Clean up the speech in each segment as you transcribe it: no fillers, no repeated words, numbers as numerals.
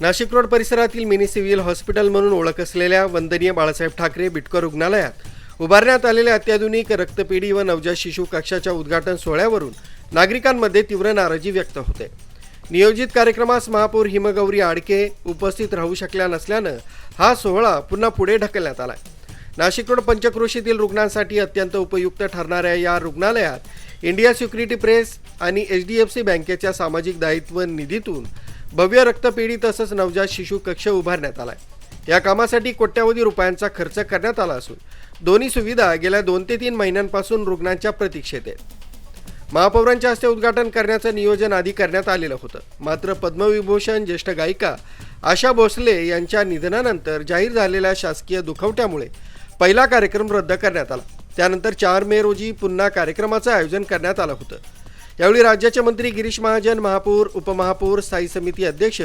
Nashik road परिसरातील mini civil hospital म्हणून ओळख असलेल्या वंदनीय बाळासाहेब ठाकरे बिटकर रुग्णालयात उभारण्यात आलेल्या अत्याधुनिक रक्तपेढी व नवजात शिशु कक्षाच्या उद्घाटन सोहळ्यावरून नागरिकांमध्ये तीव्र नाराजी व्यक्त होते। नियोजित कार्यक्रमास महापौर हिमगौरी आडके उपस्थित राहू शकल्या नसल्यानं हा सोहळा पुन्हा पुढे ढकलण्यात आला। नाशिक रोड पंचक्रोशीतील रुग्णांसाठी अत्यंत उपयुक्त ठरणाऱ्या या रुग्णालयात इंडिया सिक्युरिटी प्रेस आणि HDFC बँकेच्या सामाजिक दायित्व निधीतून भव्य रक्तपेढी तसंच नवजात शिशु कक्ष उभारण्यात आला। या कामासाठी कोट्यावधी रुपयांचा खर्च करण्यात आला असून दोन्ही सुविधा गेल्या 2 ते 3 महिन्यांपासून रुग्णांच्या प्रतीक्षेत आहेत। महापौरांच्या हस्ते उद्घाटन करण्याचं नियोजन आधी करण्यात आलेलं होतं, मात्र पद्मविभूषण ज्येष्ठ गायिका आशा भोसले यांच्या निधनानंतर जाहीर झालेल्या शासकीय दुखवट्यामुळे पहिला कार्यक्रम रद्द करण्यात आला। त्यानंतर 4 मे रोजी पुन्हा कार्यक्रमाचं आयोजन करण्यात आलं होतं। यावेळी राज्याचे मंत्री गिरीश महाजन, महापौर, उपमहापौर, स्थायी समिती अध्यक्ष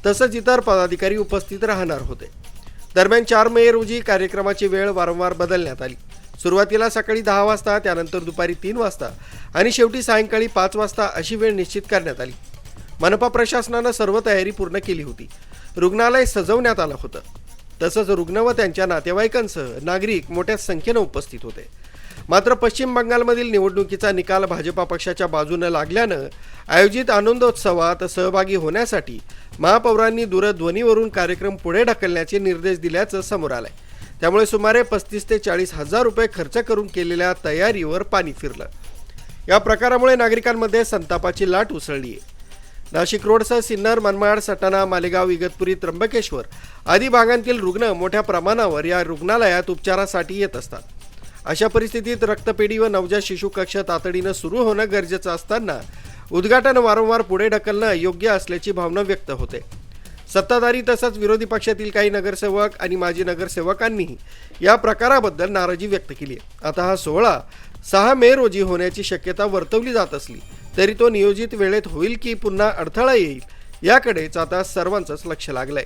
तसंच इतर पदाधिकारी उपस्थित राहणार होते। दरम्यान 4 मे रोजी कार्यक्रमाची वेळ वारंवार बदलण्यात आली। सुरुवातीला सकाळी 10 वाजता, त्यानंतर दुपारी 3 वाजता आणि शेवटी सायंकाळी 5 वाजता अशी वेळ निश्चित करण्यात आली। मनपा प्रशासनानं सर्व तयारी पूर्ण केली होती। रुग्णालय सजवण्यात आलं होतं, तसंच रुग्ण व त्यांच्या नातेवाईकांसह नागरिक मोठ्या संख्येनं उपस्थित होते। मात्र पश्चिम बंगालमधील निवडणुकीचा निकाल भाजपा पक्षाच्या बाजूने लागल्यानं आयोजित आनंदोत्सवात सहभागी होण्यासाठी महापौरांनी दूरध्वनीवरून कार्यक्रम पुढे ढकलण्याचे निर्देश दिल्याचं समोर आलंय। त्यामुळे सुमारे 35 ते 40 हजार रुपये खर्च करून केलेल्या तयारीवर पाणी फिरलं। या प्रकारामुळे नागरिकांमध्ये संतापाची लाट उसळली आहे। नाशिक रोडसह सिन्नर, मनमाड, सटाणा, मालेगाव, इगतपुरी, त्र्यंबकेश्वर आदी भागांतील रुग्ण मोठ्या प्रमाणावर या रुग्णालयात उपचारासाठी येत असतात। अशा परिस्थितीत रक्तपेढी व नवजात शिशु कक्ष तातडीनं सुरू होणं गरजेचं असताना उद्घाटन वारंवार पुढे ढकलणं अयोग्य असल्याची भावना व्यक्त होते। सत्ताधारी तसंच विरोधी पक्षातील काही नगरसेवक आणि माजी नगरसेवकांनी या प्रकाराबद्दल नाराजी व्यक्त केली आहे। आता हा सोहळा 6 मे रोजी होण्याची शक्यता वर्तवली जात असली तरी तो नियोजित वेळेत होईल की पुन्हा अडथळा येईल याकडेच आता सर्वांचंच लक्ष लागलंय।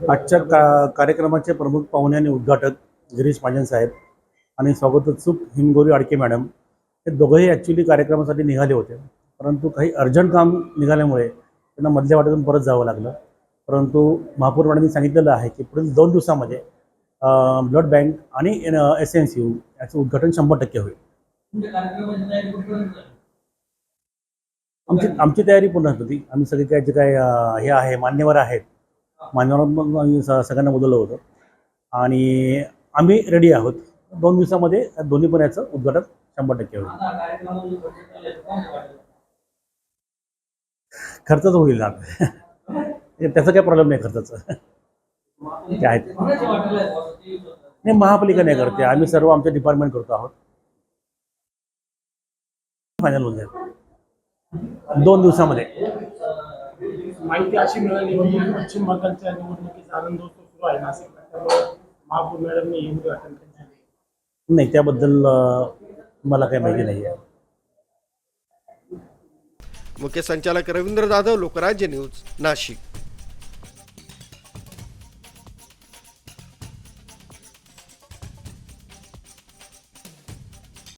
आजच्या कार्यक्रमाचे प्रमुख पाहुणे आणि उद्घाटक गिरीश महाजन साहेब आणि स्वागतोत्सुक हिमगौरी आडके मॅडम हे दोघंही ॲक्च्युली कार्यक्रमासाठी निघाले होते, परंतु काही अर्जंट काम निघाल्यामुळे त्यांना मधल्या वाटेतून परत जावं लागलं। परंतु महापौर मॅडमनी सांगितलेलं आहे की पुढील 2 दिवसामध्ये ब्लड बँक आणि SNCU याचं उद्घाटन 100% होईल। आमची तयारी पूर्ण होती। आम्ही सगळे काय जे काय हे आहे मान्यवर आहेत, मान्यवरांना आम्ही सगळ्यांना बोलवलं होतं आणि आम्ही रेडी आहोत। 2 दिवसामध्ये दोन्ही पण याचं उद्घाटन 100% होईल। खर्चाचं होईल ना त्याचा काही प्रॉब्लेम नाही खर्चाचं काय आहे नाही, महापालिका नाही करते, आम्ही सर्व आमच्या डिपार्टमेंट करतो आहोत। फायनल होऊन जाईल 2 दिवसामध्ये। माहिती अशी मिळाली की पश्चिम बंगालच्या निवडणुकीचा आनंदोत्सव सुरू आहे नाशिकला, त्यामुळे महापौर मॅडमने हे उद्घाटन केले नाही, त्याबद्दल मला काही माहिती नाही आहे। मुख्य संचालक रवींद्र जाधव, लोकराज्य न्यूज, नाशिक।